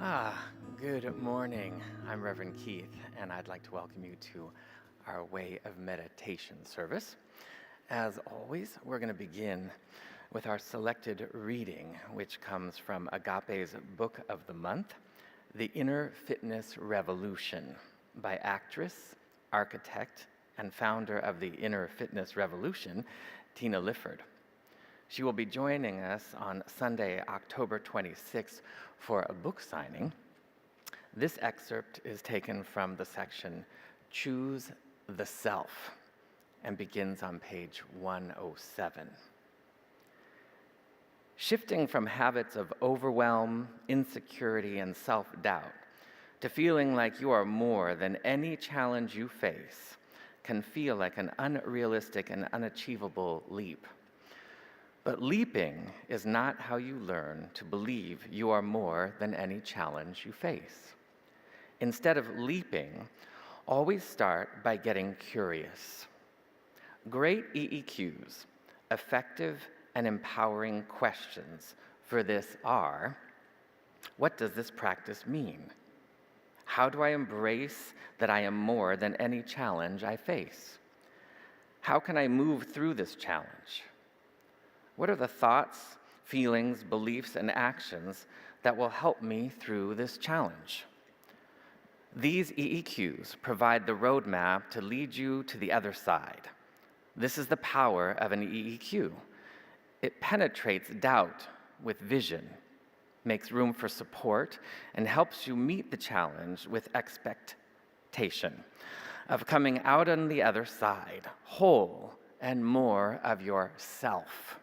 Ah, good morning. I'm Reverend Keith, and I'd like to welcome you to our Way of Meditation service. As always, we're going to begin with our selected reading, which comes from Agape's Book of the Month, The Inner Fitness Revolution, by actress, architect, and founder of the Inner Fitness Revolution, Tina Lifford. She will be joining us on Sunday, October 26th, for a book signing. This excerpt is taken from the section Choose the Self and begins on page 107. Shifting from habits of overwhelm, insecurity, and self-doubt to feeling like you are more than any challenge you face can feel like an unrealistic and unachievable leap. But leaping is not how you learn to believe you are more than any challenge you face. Instead of leaping, always start by getting curious. Great EEQs, effective and empowering questions for this are: what does this practice mean? How do I embrace that I am more than any challenge I face? How can I move through this challenge? What are the thoughts, feelings, beliefs, and actions that will help me through this challenge? These EEQs provide the roadmap to lead you to the other side. This is the power of an EEQ. It penetrates doubt with vision, makes room for support, and helps you meet the challenge with expectation of coming out on the other side, whole and more of yourself.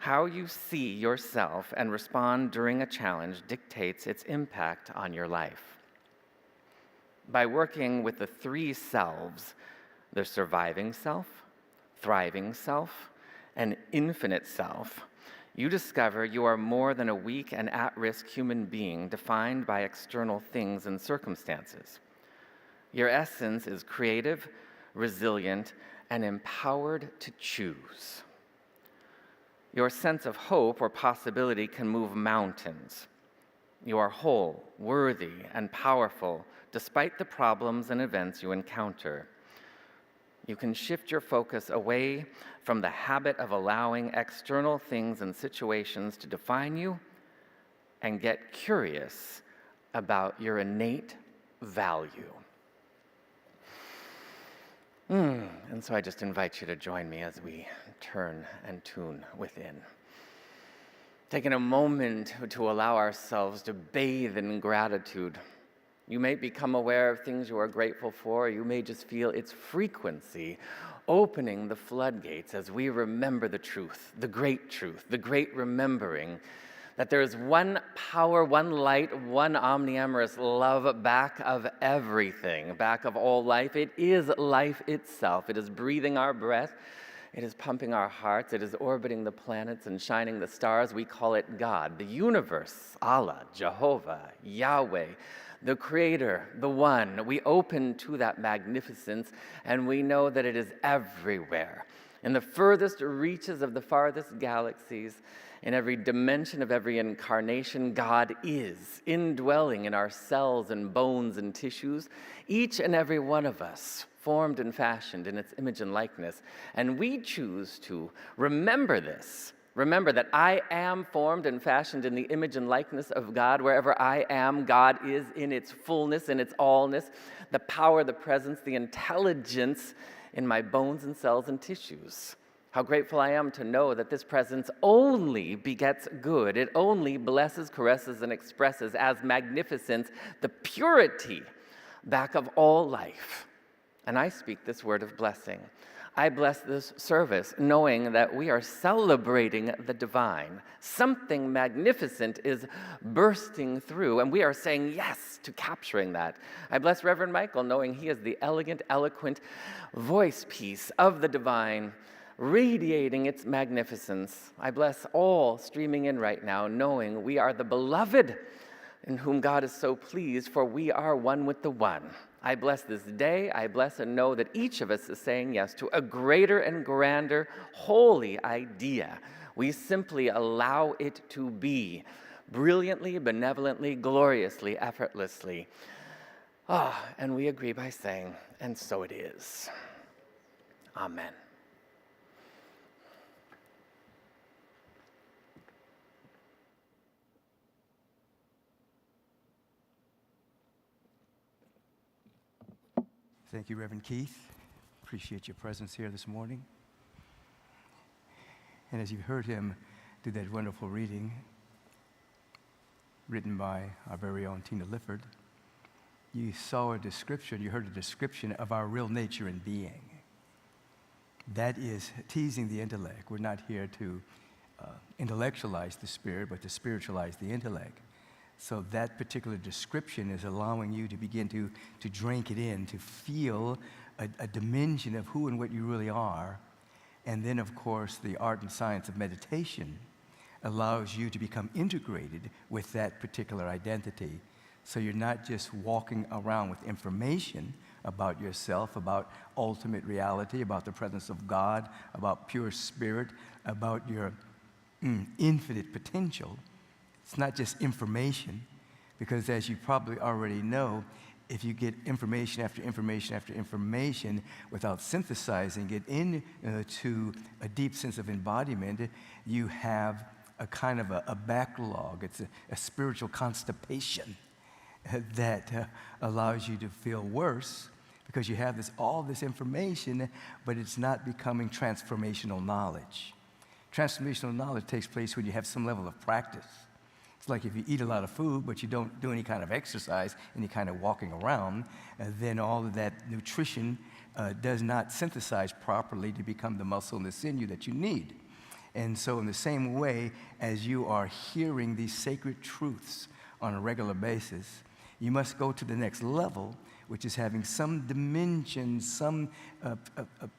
How you see yourself and respond during a challenge dictates its impact on your life. By working with the three selves, the surviving self, thriving self, and infinite self, you discover you are more than a weak and at-risk human being defined by external things and circumstances. Your essence is creative, resilient, and empowered to choose. Your sense of hope or possibility can move mountains. You are whole, worthy, and powerful despite the problems and events you encounter. You can shift your focus away from the habit of allowing external things and situations to define you and get curious about your innate value. And so I just invite you to join me as we turn and tune within. Taking a moment to allow ourselves to bathe in gratitude. You may become aware of things you are grateful for, or you may just feel its frequency opening the floodgates as we remember the truth, the great remembering that there is one power, one light, one omniamorous love back of everything, back of all life. It is life itself. It is breathing our breath. It is pumping our hearts. It is orbiting the planets and shining the stars. We call it God, the universe, Allah, Jehovah, Yahweh, the Creator, the One. We open to that magnificence, and we know that it is everywhere. In the furthest reaches of the farthest galaxies, in every dimension of every incarnation, God is indwelling in our cells and bones and tissues, each and every one of us, formed and fashioned in its image and likeness. And we choose to remember this. Remember that I am formed and fashioned in the image and likeness of God. Wherever I am, God is in its fullness, in its allness, the power, the presence, the intelligence in my bones and cells and tissues. How grateful I am to know that this presence only begets good. It only blesses, caresses, and expresses as magnificence the purity back of all life. And I speak this word of blessing. I bless this service knowing that we are celebrating the divine. Something magnificent is bursting through, and we are saying yes to capturing that. I bless Reverend Michael knowing he is the elegant, eloquent voice piece of the divine, radiating its magnificence. I bless all streaming in right now, knowing we are the beloved in whom God is so pleased, for we are one with the one. I bless this day. I bless and know that each of us is saying yes to a greater and grander holy idea. We simply allow it to be brilliantly, benevolently, gloriously, effortlessly. And we agree by saying, and so it is. Amen. Thank you, Reverend Keith. Appreciate your presence here this morning. And as you heard him do that wonderful reading, written by our very own Tina Lifford, you saw a description, you heard a description of our real nature and being. That is teasing the intellect. We're not here to intellectualize the spirit, but to spiritualize the intellect. So that particular description is allowing you to begin to drink it in, to feel a dimension of who and what you really are. And then, of course, the art and science of meditation allows you to become integrated with that particular identity. So you're not just walking around with information about yourself, about ultimate reality, about the presence of God, about pure spirit, about your infinite potential. It's not just information, because as you probably already know, if you get information after information after information without synthesizing it into a deep sense of embodiment, you have a kind of a backlog. It's a spiritual constipation that allows you to feel worse because you have all this information, but it's not becoming transformational knowledge. Transformational knowledge takes place when you have some level of practice. It's like if you eat a lot of food, but you don't do any kind of exercise, any kind of walking around, then all of that nutrition does not synthesize properly to become the muscle and the sinew that you need. And so in the same way as you are hearing these sacred truths on a regular basis, you must go to the next level, which is having some dimension, some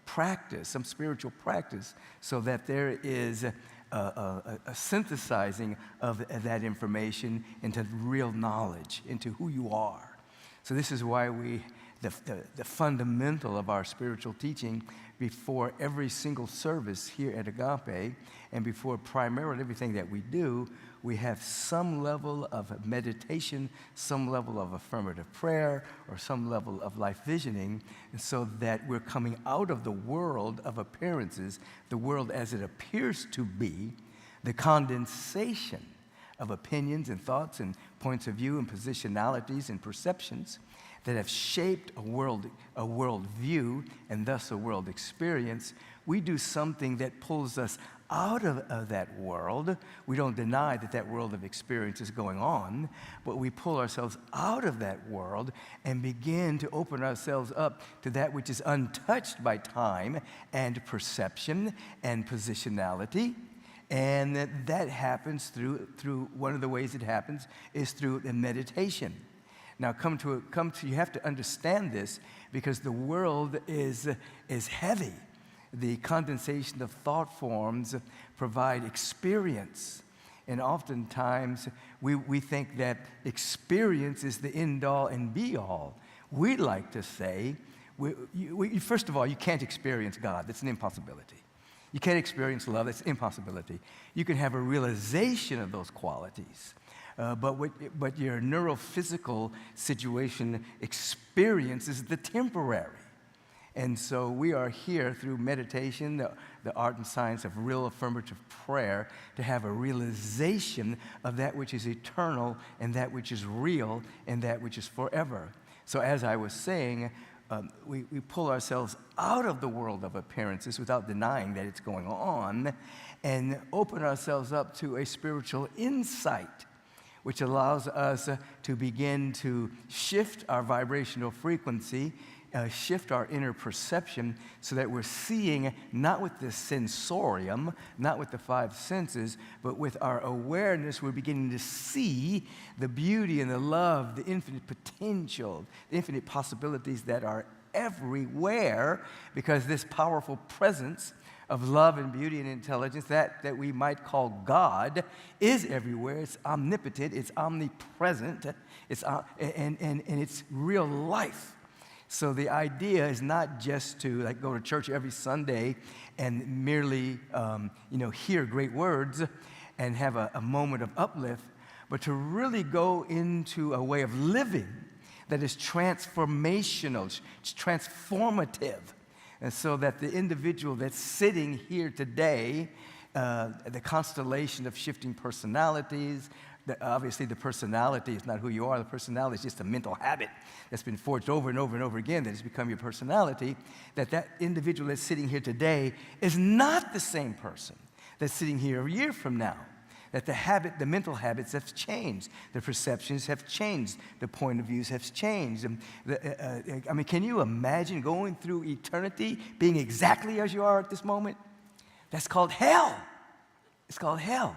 practice, some spiritual practice, so that there is a synthesizing of that information into real knowledge, into who you are. So this is why the fundamental of our spiritual teaching before every single service here at Agape and before primarily everything that we do, we have some level of meditation, some level of affirmative prayer, or some level of life visioning, so that we're coming out of the world of appearances, the world as it appears to be, the condensation of opinions and thoughts and points of view and positionalities and perceptions that have shaped a world view and thus a world experience. We do something that pulls us out of that world. We don't deny that world of experience is going on, but we pull ourselves out of that world and begin to open ourselves up to that which is untouched by time and perception and positionality. And that happens through one of the ways it happens is through the meditation. Now, you have to understand this because the world is heavy. The condensation of thought forms provide experience. And oftentimes, we think that experience is the end-all and be-all. We like to say, first of all, you can't experience God. That's an impossibility. You can't experience love. That's an impossibility. You can have a realization of those qualities. But your neurophysical situation experiences the temporary. And so we are here through meditation, the art and science of real affirmative prayer, to have a realization of that which is eternal and that which is real and that which is forever. So as I was saying, we pull ourselves out of the world of appearances without denying that it's going on and open ourselves up to a spiritual insight, which allows us to begin to shift our vibrational frequency, shift our inner perception so that we're seeing not with the sensorium, not with the five senses, but with our awareness, we're beginning to see the beauty and the love, the infinite potential, the infinite possibilities that are everywhere, because this powerful presence of love and beauty and intelligence that we might call God is everywhere. It's omnipotent, it's omnipresent, and it's real life. So the idea is not just to go to church every Sunday and merely hear great words and have a moment of uplift, but to really go into a way of living that is transformational, it's transformative. And so that the individual that's sitting here today, the constellation of shifting personalities, obviously the personality is not who you are. The personality is just a mental habit that's been forged over and over and over again that has become your personality, that individual that's sitting here today is not the same person that's sitting here a year from now. That the mental habits have changed, the perceptions have changed, the point of views have changed. Can you imagine going through eternity being exactly as you are at this moment? That's called hell. It's called hell.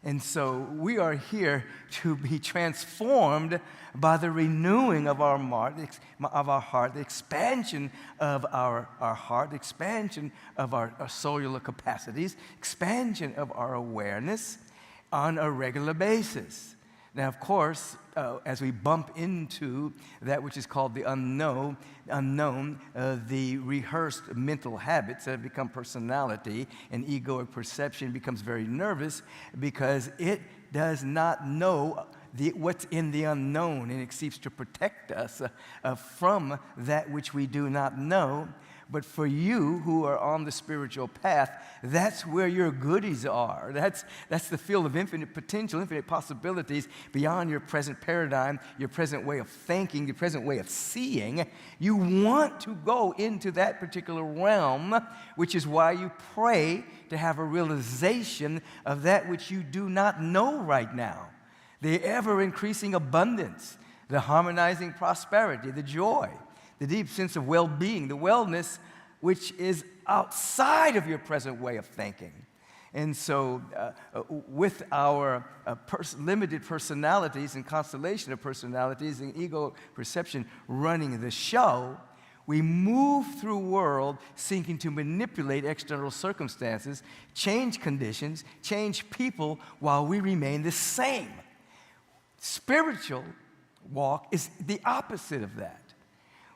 And so we are here to be transformed by the renewing of our heart, the expansion of our heart, the expansion of our cellular capacities, expansion of our awareness on a regular basis. Now, of course, as we bump into that which is called the unknown, the rehearsed mental habits that have become personality and egoic perception becomes very nervous because it does not know what's in the unknown, and it seeks to protect us from that which we do not know. But for you who are on the spiritual path, that's where your goodies are. That's the field of infinite potential, infinite possibilities beyond your present paradigm, your present way of thinking, your present way of seeing. You want to go into that particular realm, which is why you pray to have a realization of that which you do not know right now. The ever-increasing abundance, the harmonizing prosperity, the joy, the deep sense of well-being, the wellness which is outside of your present way of thinking. And so with our limited personalities and constellation of personalities and ego perception running the show, we move through the world seeking to manipulate external circumstances, change conditions, change people while we remain the same. Spiritual walk is the opposite of that.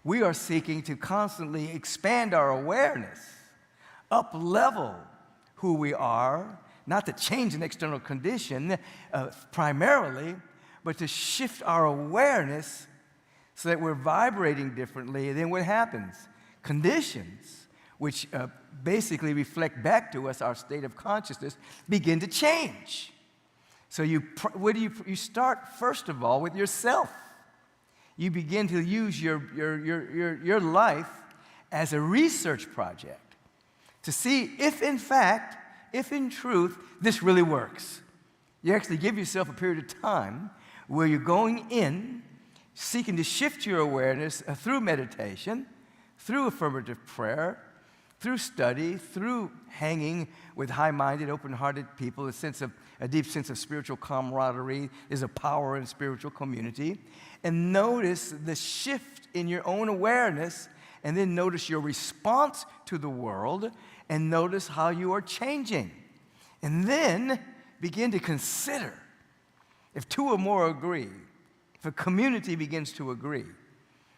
We are seeking to constantly expand our awareness, up-level who we are, not to change an external condition primarily, but to shift our awareness so that we're vibrating differently. And then what happens? Conditions, which basically reflect back to us our state of consciousness, begin to change. So you start, first of all, with yourself. You begin to use your life as a research project to see if in truth, this really works. You actually give yourself a period of time where you're going in, seeking to shift your awareness through meditation, through affirmative prayer, through study, through hanging with high-minded, open-hearted people, a deep sense of spiritual camaraderie. There's a power in spiritual community. And notice the shift in your own awareness, and then notice your response to the world, and notice how you are changing. And then begin to consider, if two or more agree, if a community begins to agree,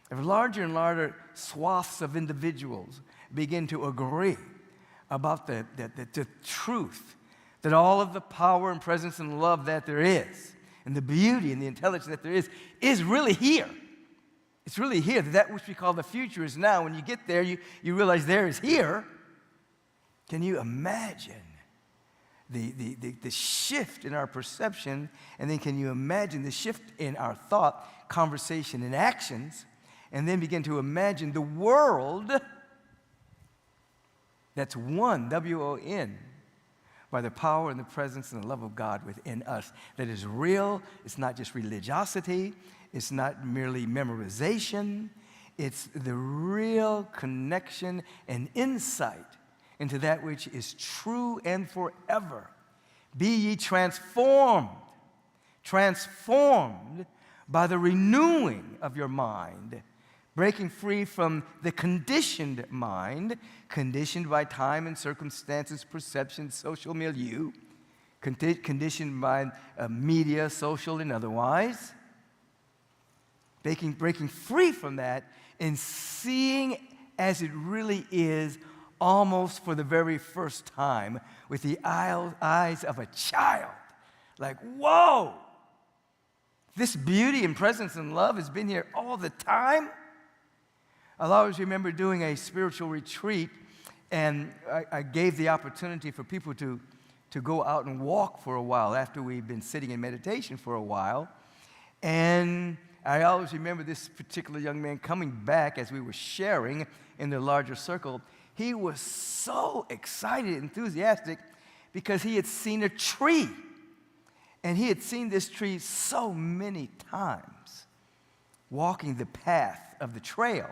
if larger and larger swaths of individuals begin to agree about the truth, that all of the power and presence and love that there is, and the beauty and the intelligence that there is really here. It's really here. That which we call the future is now. When you get there, you realize there is here. Can you imagine the shift in our perception? And then can you imagine the shift in our thought, conversation, and actions? And then begin to imagine the world that's won, W-O-N, by the power and the presence and the love of God within us that is real. It's not just religiosity. It's not merely memorization. It's the real connection and insight into that which is true and forever. Be ye transformed by the renewing of your mind, breaking free from the conditioned mind, conditioned by time and circumstances, perception, social milieu, conditioned by media, social and otherwise. Breaking free from that and seeing as it really is, almost for the very first time, with the eyes of a child. Like, whoa, This beauty and presence and love has been here all the time. I'll always remember doing a spiritual retreat, and I gave the opportunity for people to go out and walk for a while after we've been sitting in meditation for a while. And I always remember this particular young man coming back as we were sharing in the larger circle. He was so excited, enthusiastic, because he had seen a tree. And he had seen this tree so many times, walking the path of the trail.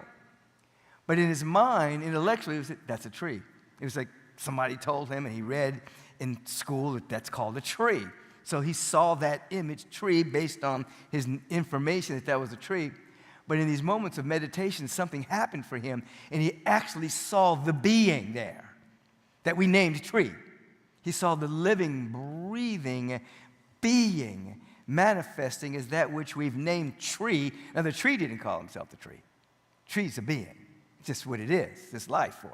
But in his mind, intellectually, that's a tree. It was like somebody told him, and he read in school that that's called a tree. So he saw that image, tree, based on his information that was a tree. But in these moments of meditation, something happened for him, and he actually saw the being there that we named tree. He saw the living, breathing being manifesting as that which we've named tree. Now, the tree didn't call himself the tree. Tree's a being. It's just what it is, this life force.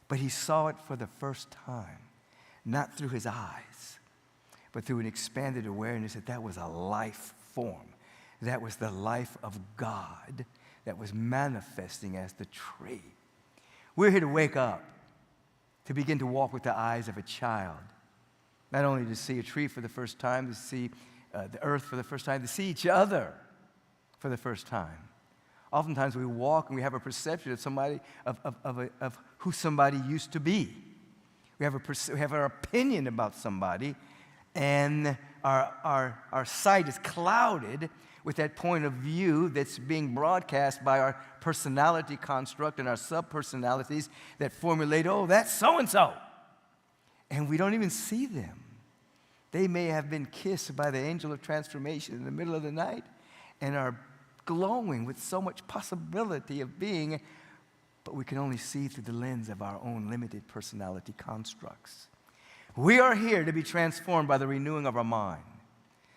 But he saw it for the first time, not through his eyes, but through an expanded awareness that was a life form. That was the life of God that was manifesting as the tree. We're here to wake up, to begin to walk with the eyes of a child. Not only to see a tree for the first time, to see the earth for the first time, to see each other for the first time. Oftentimes we walk and we have a perception of somebody, of who somebody used to be. We have our opinion about somebody, and our sight is clouded with that point of view that's being broadcast by our personality construct and our sub-personalities that formulate, oh, that's so-and-so. And we don't even see them. They may have been kissed by the angel of transformation in the middle of the night and are glowing with so much possibility of being, but we can only see through the lens of our own limited personality constructs. We are here to be transformed by the renewing of our mind,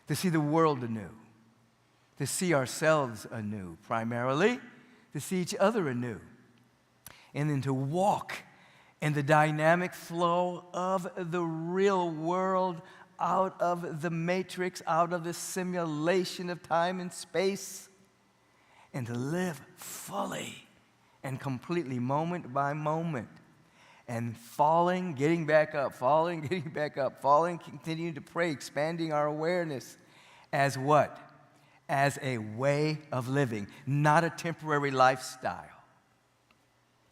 to see the world anew, to see ourselves anew, primarily, to see each other anew, and then to walk in the dynamic flow of the real world, out of the matrix, out of the simulation of time and space, and to live fully and completely, moment by moment, and falling, getting back up, falling, getting back up, falling, continuing to pray, expanding our awareness as what? As a way of living, not a temporary lifestyle,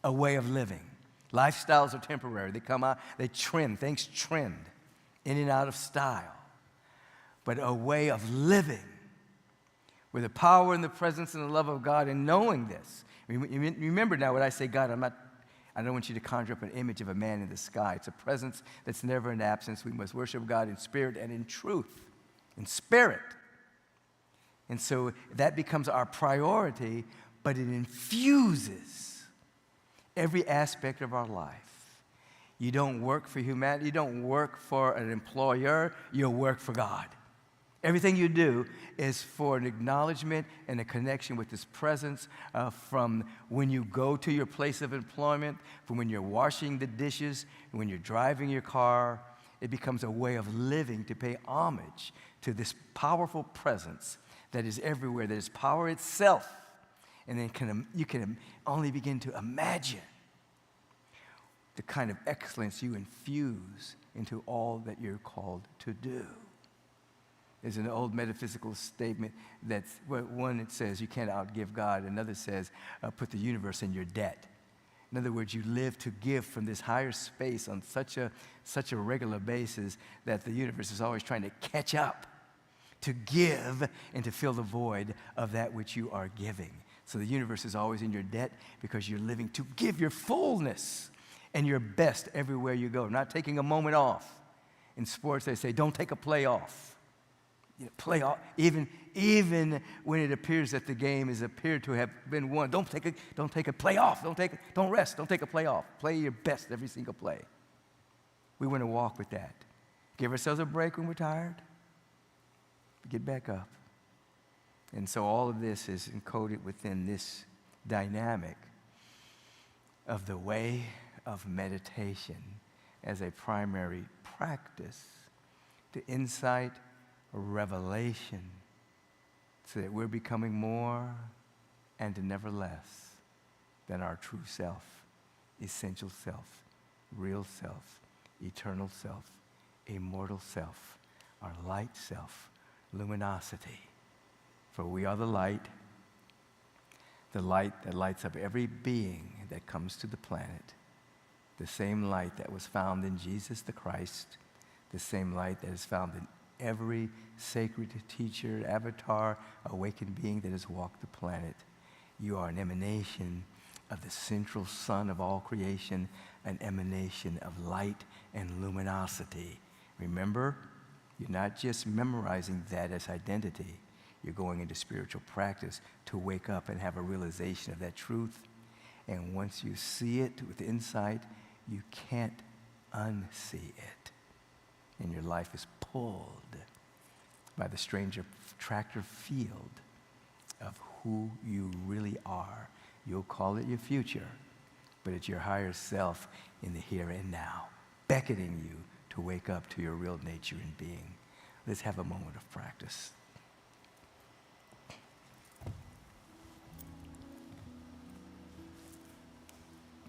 a way of living. Lifestyles are temporary. They come out, they trend, things trend in and out of style. But a way of living with the power and the presence and the love of God, and knowing this. Remember now when I say God, I don't want you to conjure up an image of a man in the sky. It's a presence that's never in absence. We must worship God in spirit and in truth, in spirit. And so that becomes our priority, but it infuses every aspect of our life. You don't work for humanity. You don't work for an employer. You work for God. Everything you do is for an acknowledgement and a connection with His presence, from when you go to your place of employment, from when you're washing the dishes, when you're driving your car. It becomes a way of living to pay homage to this powerful presence that is everywhere, that is power itself. And then you can only begin to imagine the kind of excellence you infuse into all that you're called to do. There's an old metaphysical statement that's, one it says you can't outgive God, another says put the universe in your debt. In other words, you live to give from this higher space on such a regular basis that the universe is always trying to catch up, to give and to fill the void of that which you are giving. So the universe is always in your debt because you're living to give your fullness and your best everywhere you go, not taking a moment off. In sports, they say, don't take a play off. Play off, even when it appears that the game has appeared to have been won. Don't take a play off. Don't rest. Don't take a play off. Play your best every single play. We want to walk with that. Give ourselves a break when we're tired. Get back up. And so all of this is encoded within this dynamic of the way of meditation as a primary practice to insight, revelation, so that we're becoming more and never less than our true self, essential self, real self, eternal self, immortal self, our light self, luminosity. For we are the light that lights up every being that comes to the planet, the same light that was found in Jesus the Christ, the same light that is found in every sacred teacher, avatar, awakened being that has walked the planet. You are an emanation of the central sun of all creation, an emanation of light and luminosity. Remember, you're not just memorizing that as identity. You're going into spiritual practice to wake up and have a realization of that truth. And once you see it with insight, you can't unsee it. And your life is pulled by the strange attractor field of who you really are. You'll call it your future, but it's your higher self in the here and now, beckoning you to wake up to your real nature and being. Let's have a moment of practice.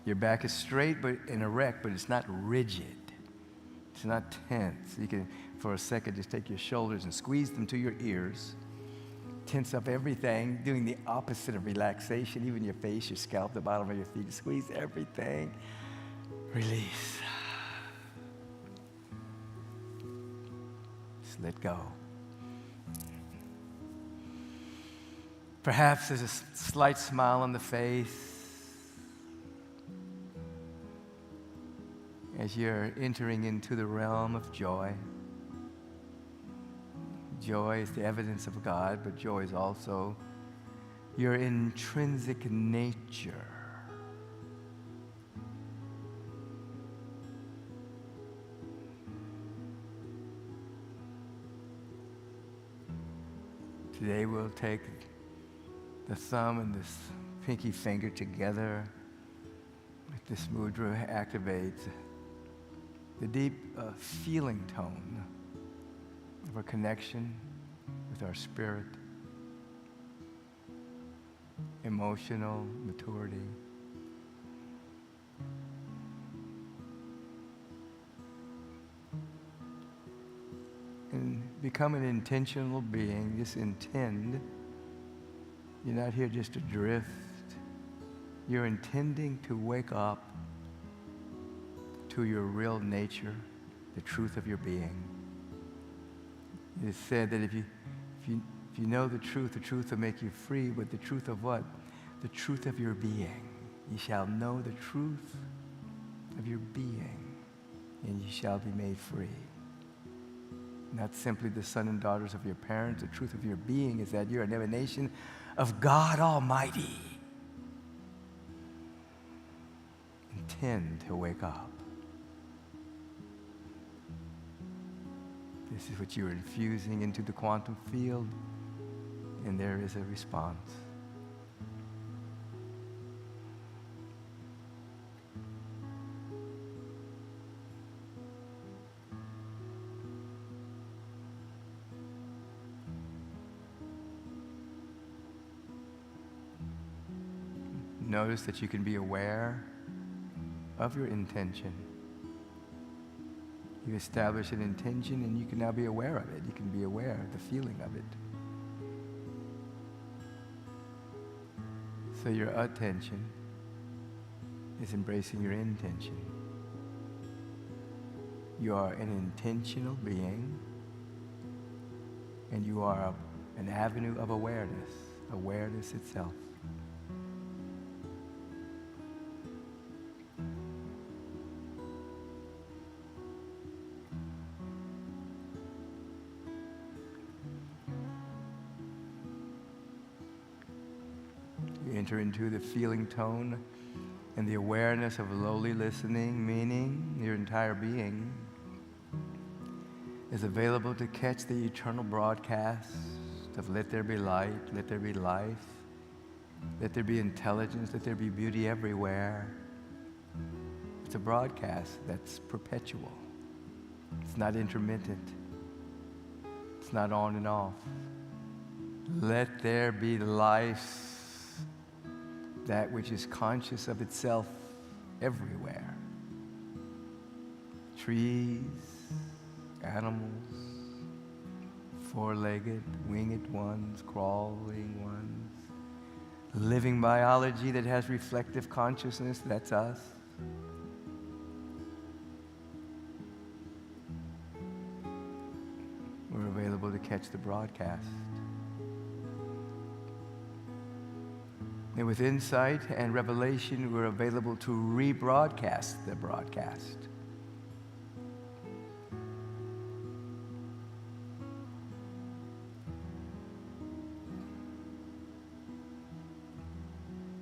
Your back is straight and erect, but it's not rigid. It's not tense. You can, for a second, just take your shoulders and squeeze them to your ears. Tense up everything, doing the opposite of relaxation, even your face, your scalp, the bottom of your feet. Squeeze everything. Release. Just let go. Perhaps there's a slight smile on the face as you're entering into the realm of joy. Joy is the evidence of God, but joy is also your intrinsic nature. Today we'll take the thumb and this pinky finger together with this mudra, activate the deep feeling tone of our connection with our spirit, emotional maturity. And become an intentional being. Just intend. You're not here just to drift. You're intending to wake up to your real nature, the truth of your being. It is said that if you know the truth will make you free, but the truth of what? The truth of your being. You shall know the truth of your being, and you shall be made free. Not simply the son and daughters of your parents. The truth of your being is that you're an emanation of God Almighty. Intend to wake up. This is what you're infusing into the quantum field, and there is a response. Notice that you can be aware of your intention. You establish an intention and you can now be aware of it. You can be aware of the feeling of it. So your attention is embracing your intention. You are an intentional being, and you are an avenue of awareness, awareness itself. Enter into the feeling tone and the awareness of lowly listening, meaning your entire being is available to catch the eternal broadcast of let there be light, let there be life, let there be intelligence, let there be beauty everywhere. It's a broadcast that's perpetual. It's not intermittent. It's not on and off. Let there be life, that which is conscious of itself everywhere. Trees, animals, four-legged, winged ones, crawling ones, living biology that has reflective consciousness, that's us. We're available to catch the broadcast. And with insight and revelation, we're available to rebroadcast the broadcast.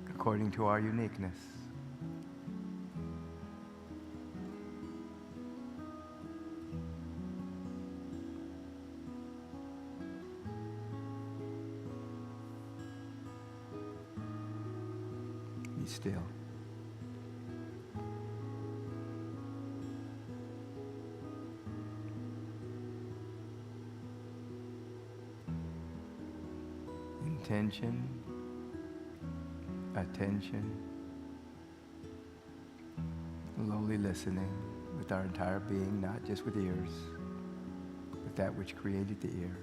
According to our uniqueness. Be still. Intention, attention, lowly listening with our entire being, not just with ears, but that which created the ear.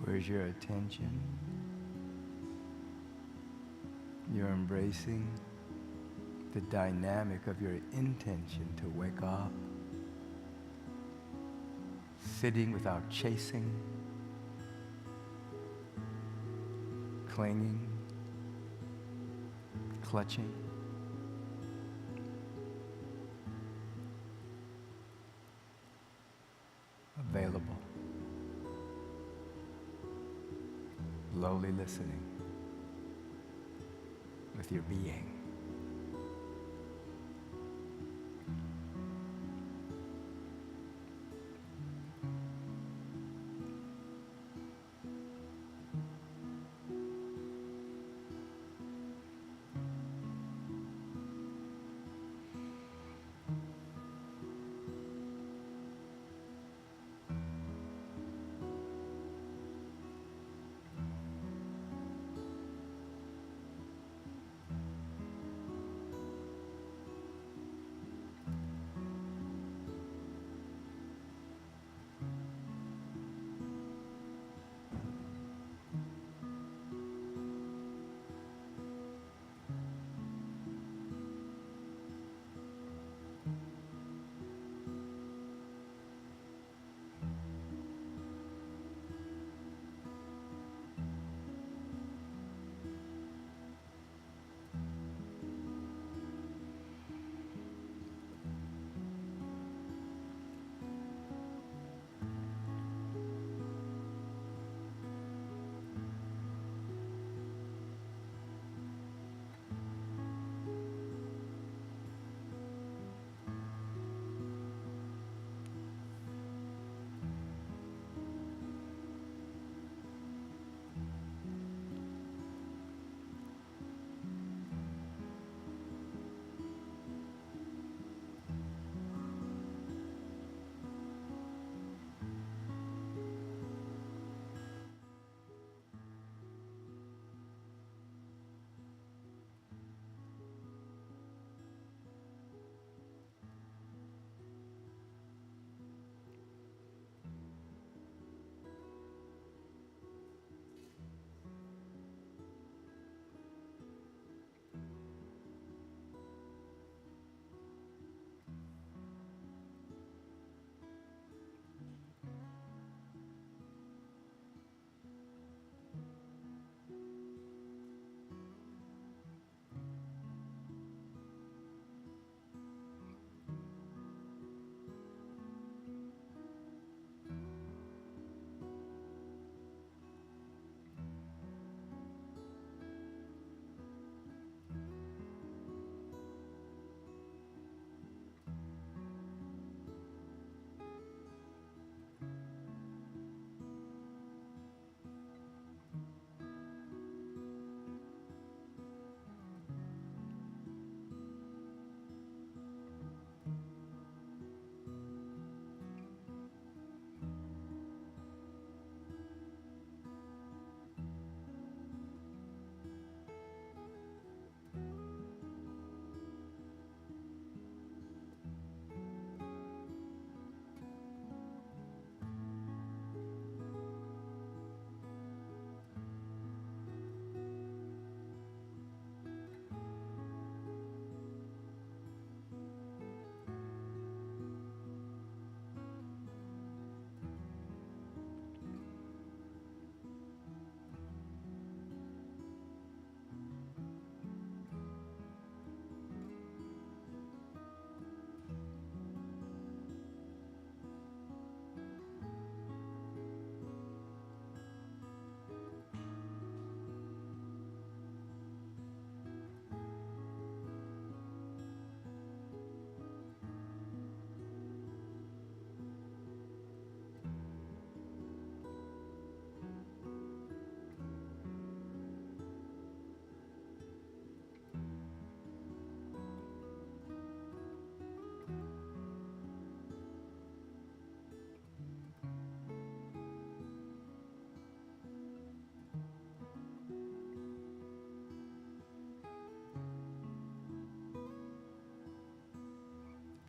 Where's your attention? You're embracing the dynamic of your intention to wake up, sitting without chasing, clinging, clutching. Available, lowly listening with your being.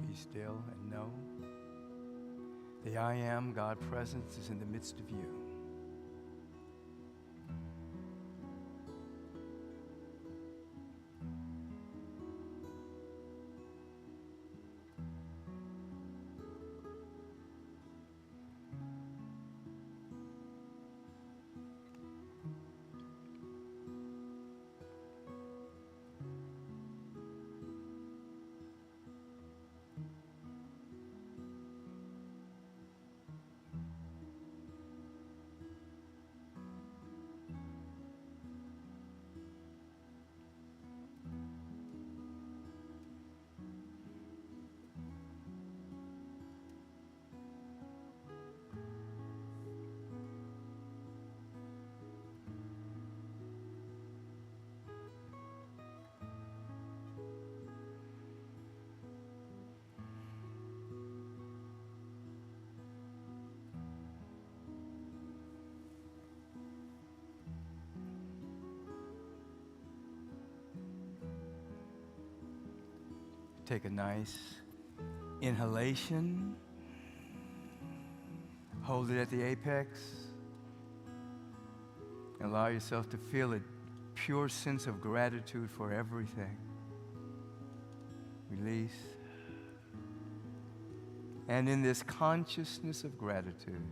Be still and know the I am God presence is in the midst of you. Take a nice inhalation. Hold it at the apex. And allow yourself to feel a pure sense of gratitude for everything. Release. And in this consciousness of gratitude,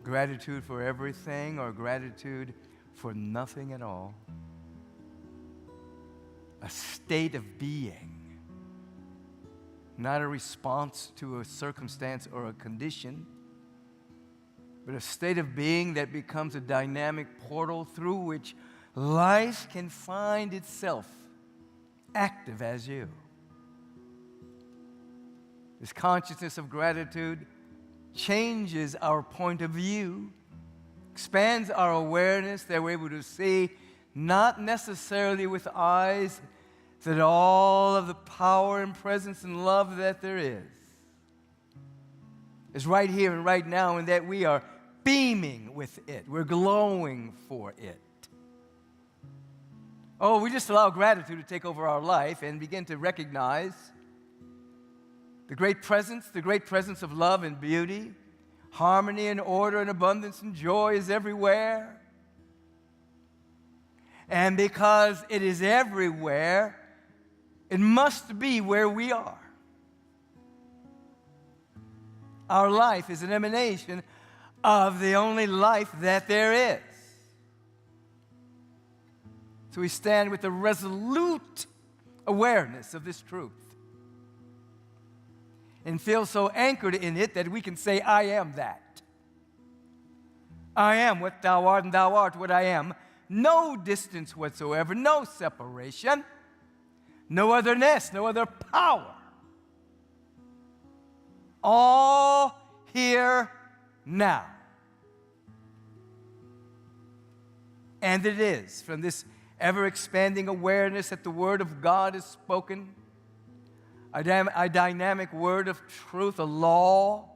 gratitude for everything or gratitude for nothing at all, a state of being, not a response to a circumstance or a condition, but a state of being that becomes a dynamic portal through which life can find itself active as you. This consciousness of gratitude changes our point of view, expands our awareness that we're able to see, not necessarily with eyes, that all of the power and presence and love that there is right here and right now, and that we are beaming with it. We're glowing for it. Oh, we just allow gratitude to take over our life and begin to recognize the great presence of love and beauty, harmony and order and abundance and joy is everywhere. And because it is everywhere, it must be where we are. Our life is an emanation of the only life that there is. So we stand with a resolute awareness of this truth and feel so anchored in it that we can say, I am that. I am what thou art, and thou art what I am. No distance whatsoever, no separation, no otherness, no other power. All here now. And it is from this ever-expanding awareness that the Word of God is spoken, a dynamic word of truth, a law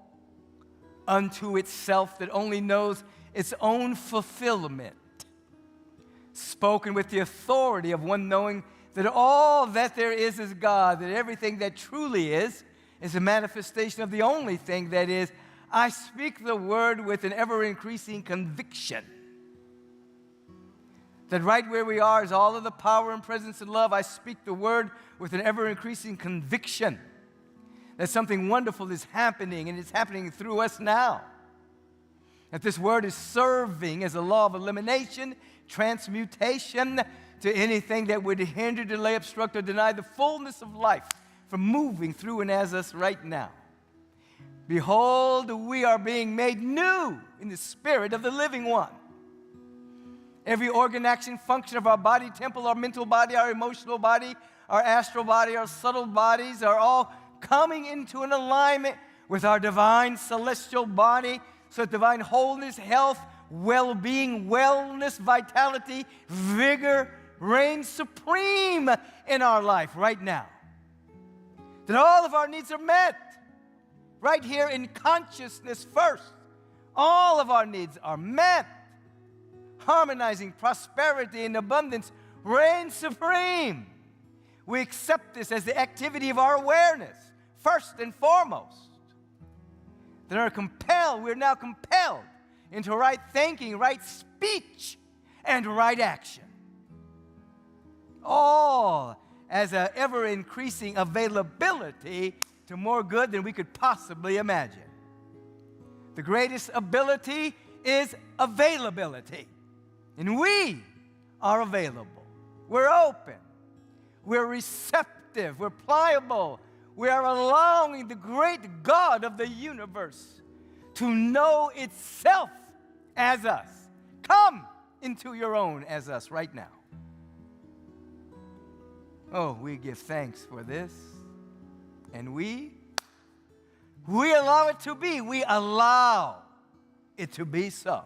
unto itself that only knows its own fulfillment, spoken with the authority of one knowing that all that there is God, that everything that truly is a manifestation of the only thing that is. I speak the word with an ever-increasing conviction that right where we are is all of the power and presence and love. I speak the word with an ever-increasing conviction that something wonderful is happening, and it's happening through us now. That this word is serving as a law of elimination, transmutation to anything that would hinder, delay, obstruct, or deny the fullness of life from moving through and as us right now. Behold, we are being made new in the spirit of the living one. Every organ, action, function of our body, temple, our mental body, our emotional body, our astral body, our subtle bodies are all coming into an alignment with our divine celestial body, so that divine wholeness, health, well-being, wellness, vitality, vigor reigns supreme in our life right now. That all of our needs are met right here in consciousness first. All of our needs are met. Harmonizing prosperity and abundance reigns supreme. We accept this as the activity of our awareness, first and foremost. That we're now compelled into right thinking, right speech, and right action. All as an ever-increasing availability to more good than we could possibly imagine. The greatest ability is availability. And we are available. We're open. We're receptive. We're pliable. We are allowing the great God of the universe to know itself as us. Come into your own as us right now. Oh, we give thanks for this. And we allow it to be. We allow it to be so.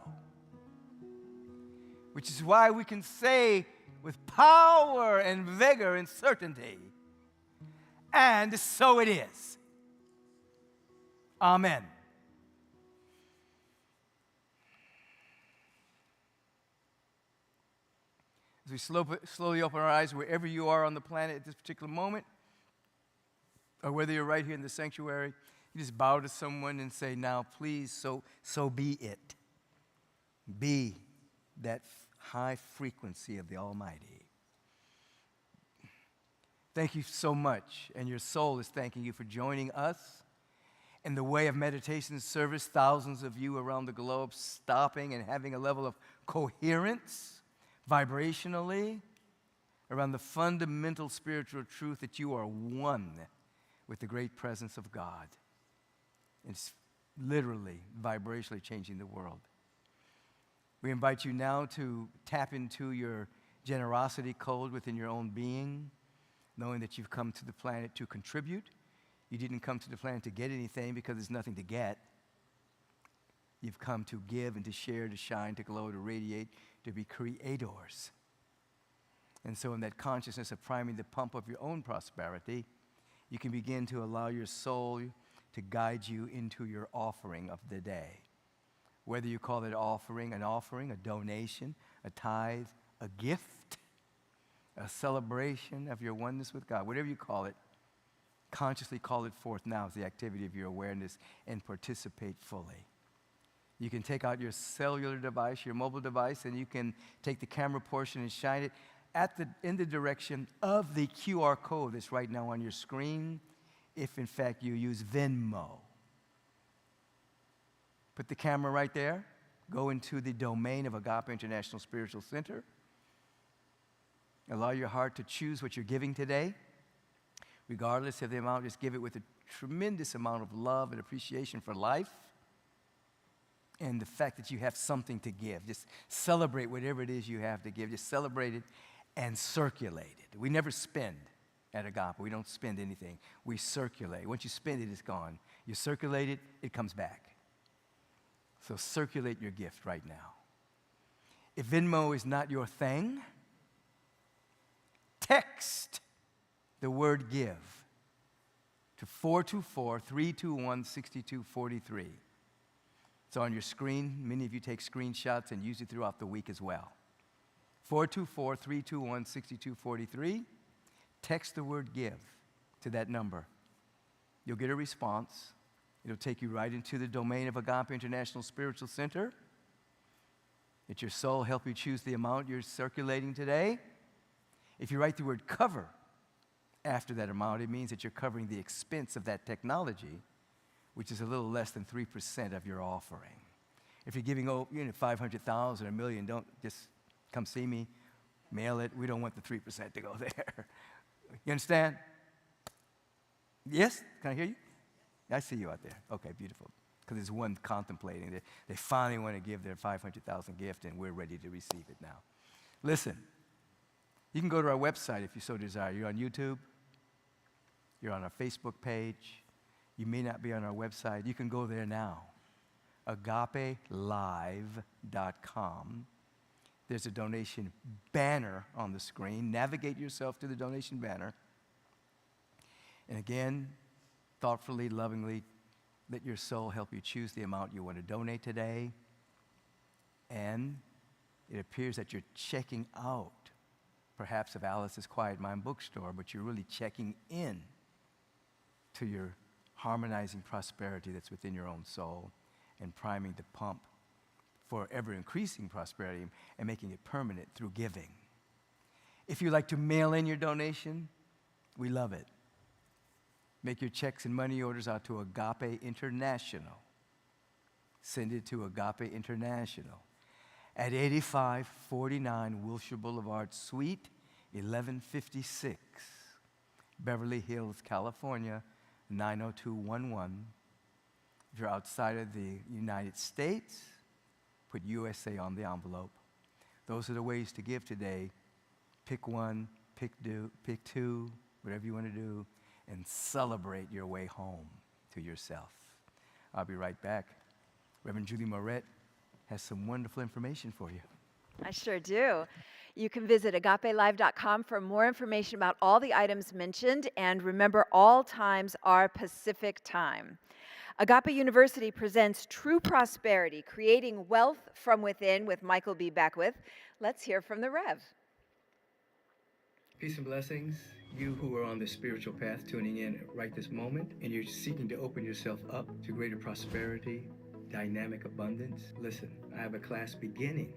Which is why we can say with power and vigor and certainty, and so it is. Amen. As we slowly open our eyes, wherever you are on the planet at this particular moment, or whether you're right here in the sanctuary, you just bow to someone and say, now please, so be it. Be that high frequency of the Almighty. Thank you so much, and your soul is thanking you for joining us in the way of meditation service. Thousands of you around the globe stopping and having a level of coherence vibrationally around the fundamental spiritual truth that you are one with the great presence of God. It's literally, vibrationally changing the world. We invite you now to tap into your generosity code within your own being, knowing that you've come to the planet to contribute. You didn't come to the planet to get anything because there's nothing to get. You've come to give and to share, to shine, to glow, to radiate, to be creators. And so in that consciousness of priming the pump of your own prosperity, you can begin to allow your soul to guide you into your offering of the day. Whether you call it offering, a donation, a tithe, a gift, a celebration of your oneness with God, whatever you call it, consciously call it forth now as the activity of your awareness and participate fully. You can take out your cellular device, your mobile device, and you can take the camera portion and shine it in the direction of the QR code that's right now on your screen, if in fact you use Venmo. Put the camera right there, go into the domain of Agape International Spiritual Center. Allow your heart to choose what you're giving today. Regardless of the amount, just give it with a tremendous amount of love and appreciation for life and the fact that you have something to give. Just celebrate whatever it is you have to give. Just celebrate it and circulate it. We never spend at Agape. We don't spend anything. We circulate. Once you spend it, it's gone. You circulate it, it comes back. So circulate your gift right now. If Venmo is not your thing, text the word give to 424-321-6243. It's on your screen. Many of you take screenshots and use it throughout the week as well. 424-321-6243. Text the word give to that number. You'll get a response. It'll take you right into the domain of Agape International Spiritual Center. Let your soul help you choose the amount you're circulating today. If you write the word cover after that amount, it means that you're covering the expense of that technology, which is a little less than 3% of your offering. If you're giving $500,000 or $1 million, don't just come see me, mail it. We don't want the 3% to go there. You understand? Yes? Can I hear you? I see you out there. Okay, beautiful. Because there's one contemplating that they finally want to give their $500,000 gift, and we're ready to receive it now. Listen, you can go to our website if you so desire. You're on YouTube. You're on our Facebook page. You may not be on our website. You can go there now. AgapeLive.com. There's a donation banner on the screen. Navigate yourself to the donation banner. And again, thoughtfully, lovingly, let your soul help you choose the amount you want to donate today. And it appears that you're checking out, perhaps, of Alice's Quiet Mind bookstore, but you're really checking in to your harmonizing prosperity that's within your own soul and priming the pump for ever-increasing prosperity and making it permanent through giving. If you like to mail in your donation, we love it. Make your checks and money orders out to Agape International. Send it to Agape International at 8549 Wilshire Blvd, Suite 1156, Beverly Hills, California, 90211. If you're outside of the United States, put USA on the envelope. Those are the ways to give today. Pick one, pick two, whatever you want to do, and celebrate your way home to yourself. I'll be right back. Reverend Julie Moret has some wonderful information for you. I sure do. You can visit agapelive.com for more information about all the items mentioned, and remember, all times are Pacific time. Agape University presents True Prosperity, Creating Wealth from Within with Michael B. Beckwith. Let's hear from the Rev. Peace and blessings. You who are on the spiritual path tuning in right this moment and you're seeking to open yourself up to greater prosperity, dynamic abundance. Listen, I have a class beginning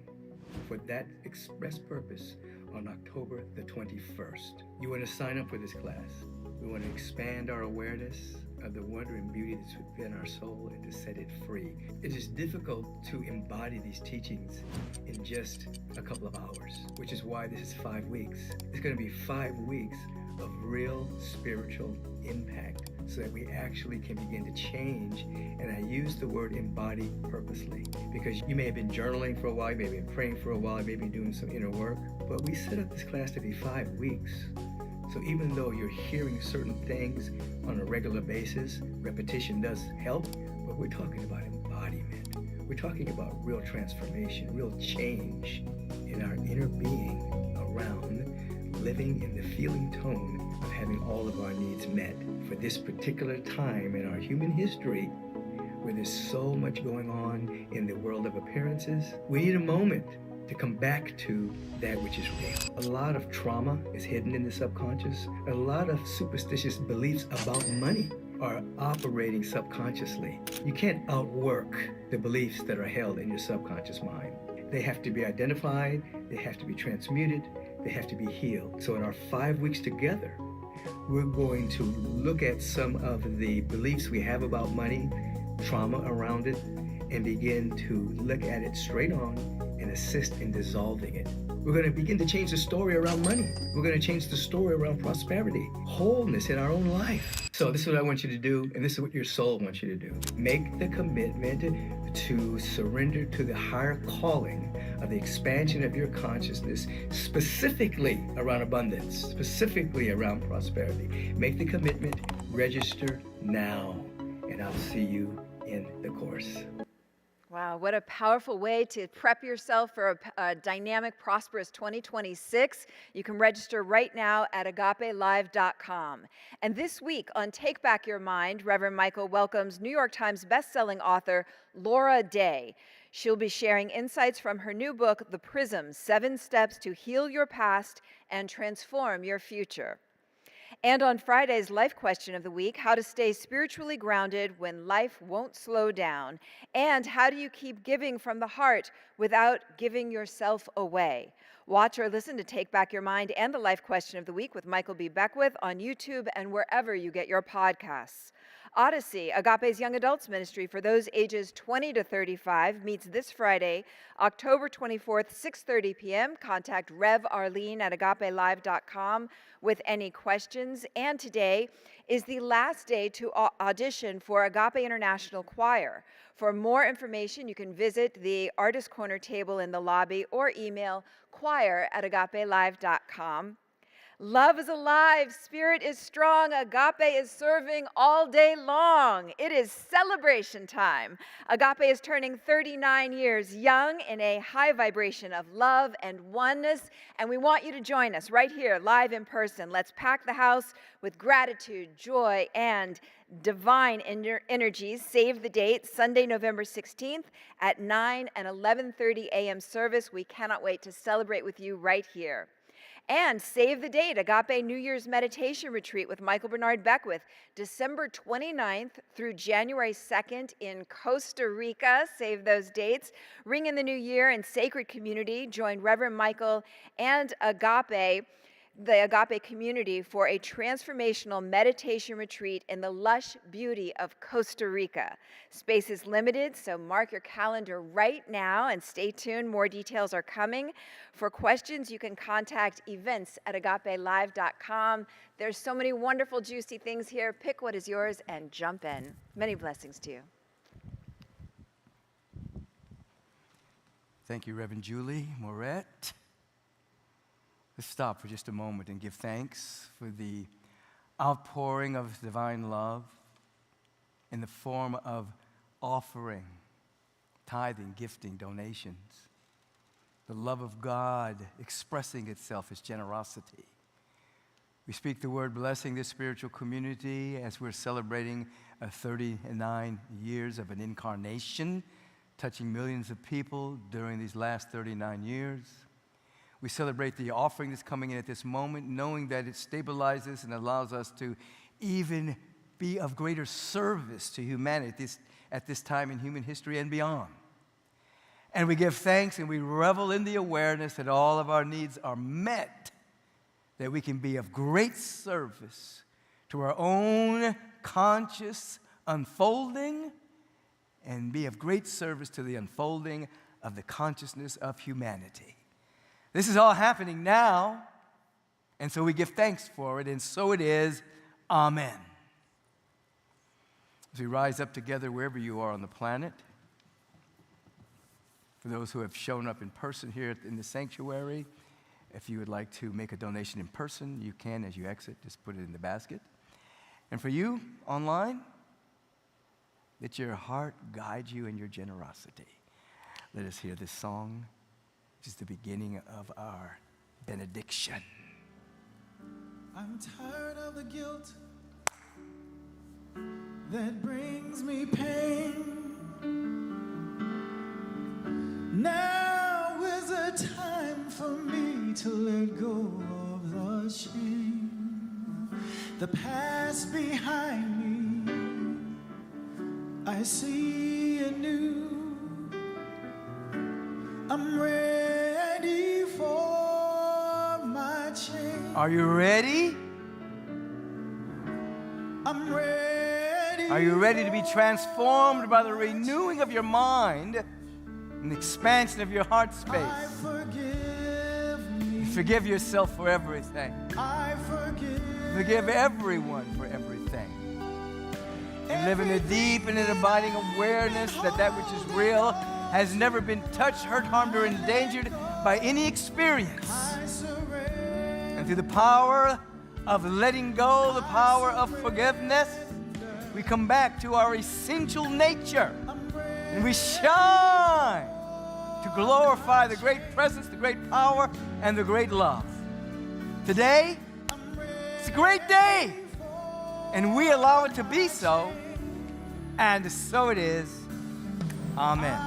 for that express purpose on October the 21st. You want to sign up for this class. We want to expand our awareness of the wonder and beauty that's within our soul and to set it free. It is difficult to embody these teachings in just a couple of hours, which is why this is 5 weeks. It's going to be 5 weeks of real spiritual impact so that we actually can begin to change. And I use the word embody purposely because you may have been journaling for a while, you may have been praying for a while, you may be doing some inner work, but we set up this class to be 5 weeks. So even though you're hearing certain things on a regular basis, repetition does help, but we're talking about embodiment. We're talking about real transformation, real change in our inner being around living in the feeling tone of having all of our needs met. For this particular time in our human history, where there's so much going on in the world of appearances, we need a moment to come back to that which is real. A lot of trauma is hidden in the subconscious. A lot of superstitious beliefs about money are operating subconsciously. You can't outwork the beliefs that are held in your subconscious mind. They have to be identified, they have to be transmuted, they have to be healed. So in our 5 weeks together, we're going to look at some of the beliefs we have about money, trauma around it, and begin to look at it straight on and assist in dissolving it. We're going to begin to change the story around money. We're going to change the story around prosperity, wholeness in our own life. So this is what I want you to do, and this is what your soul wants you to do. Make the commitment to surrender to the higher calling of the expansion of your consciousness, specifically around abundance, specifically around prosperity. Make the commitment, register now, and I'll see you in the course. Wow, what a powerful way to prep yourself for a dynamic, prosperous 2026. You can register right now at agapelive.com. And this week on Take Back Your Mind, Reverend Michael welcomes New York Times bestselling author Laura Day. She'll be sharing insights from her new book, The Prism: 7 Steps to Heal Your Past and Transform Your Future. And on Friday's Life Question of the Week, how to stay spiritually grounded when life won't slow down, and how do you keep giving from the heart without giving yourself away? Watch or listen to Take Back Your Mind and the Life Question of the Week with Michael B. Beckwith on YouTube and wherever you get your podcasts. Odyssey, Agape's young adults ministry for those ages 20 to 35, meets this Friday, October 24th, 6:30 p.m. Contact Rev Arlene at agapelive.com with any questions. And today is the last day to audition for Agape International Choir. For more information, you can visit the Artist Corner table in the lobby or email choir@agapelive.com. Love is alive, spirit is strong, Agape is serving all day long. It is celebration time. Agape is turning 39 years young in a high vibration of love and oneness, and we want you to join us right here, live in person. Let's pack the house with gratitude, joy, and divine energies. Save the date, Sunday, November 16th at 9 and 11:30 a.m. service. We cannot wait to celebrate with you right here. And save the date, Agape New Year's Meditation Retreat with Michael Bernard Beckwith, December 29th through January 2nd in Costa Rica. Save those dates. Ring in the new year in sacred community. Join Reverend Michael and Agape, the Agape community, for a transformational meditation retreat in the lush beauty of Costa Rica. Space is limited, so mark your calendar right now and stay tuned. More details are coming. For questions, you can contact events@agapelive.com. There's so many wonderful, juicy things here. Pick what is yours and jump in. Many blessings to you. Thank you, Reverend Julie Moret. Let's stop for just a moment and give thanks for the outpouring of divine love in the form of offering, tithing, gifting, donations. The love of God expressing itself as generosity. We speak the word blessing this spiritual community as we're celebrating 39 years of an incarnation, touching millions of people during these last 39 years. We celebrate the offering that's coming in at this moment, knowing that it stabilizes and allows us to even be of greater service to humanity at this time in human history and beyond. And we give thanks and we revel in the awareness that all of our needs are met, that we can be of great service to our own conscious unfolding and be of great service to the unfolding of the consciousness of humanity. This is all happening now, and so we give thanks for it, and so it is. Amen. As we rise up together wherever you are on the planet, for those who have shown up in person here in the sanctuary, if you would like to make a donation in person, you can as you exit. Just put it in the basket. And for you online, let your heart guide you in your generosity. Let us hear this song, which is the beginning of our benediction. I'm tired of the guilt that brings me pain. Now is the time for me to let go of the shame. The past behind me, I see anew. I'm ready for my change. Are you ready? I'm ready. Are you ready to be transformed by the renewing of your mind and the expansion of your heart space? Forgive yourself for everything. Forgive everyone for everything. And live in a deep and an abiding awareness that that which is real has never been touched, hurt, harmed, or endangered by any experience. And through the power of letting go, the power of forgiveness, we come back to our essential nature and we shine to glorify the great presence, the great power, and the great love. Today, it's a great day, and we allow it to be so, and so it is. Amen.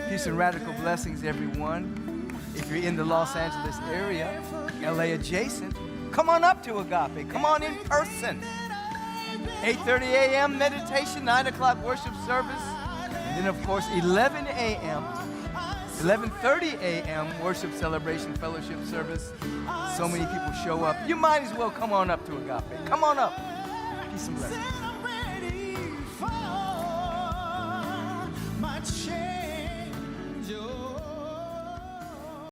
Peace and radical blessings, everyone. If you're in the Los Angeles area, LA adjacent, come on up to Agape. Come on in person. 8:30 a.m. meditation, 9 o'clock worship service, and then, of course, 11 a.m., 11:30 a.m. worship celebration fellowship service. So many people show up. You might as well come on up to Agape. Come on up. Peace and blessings. I'm ready for my change.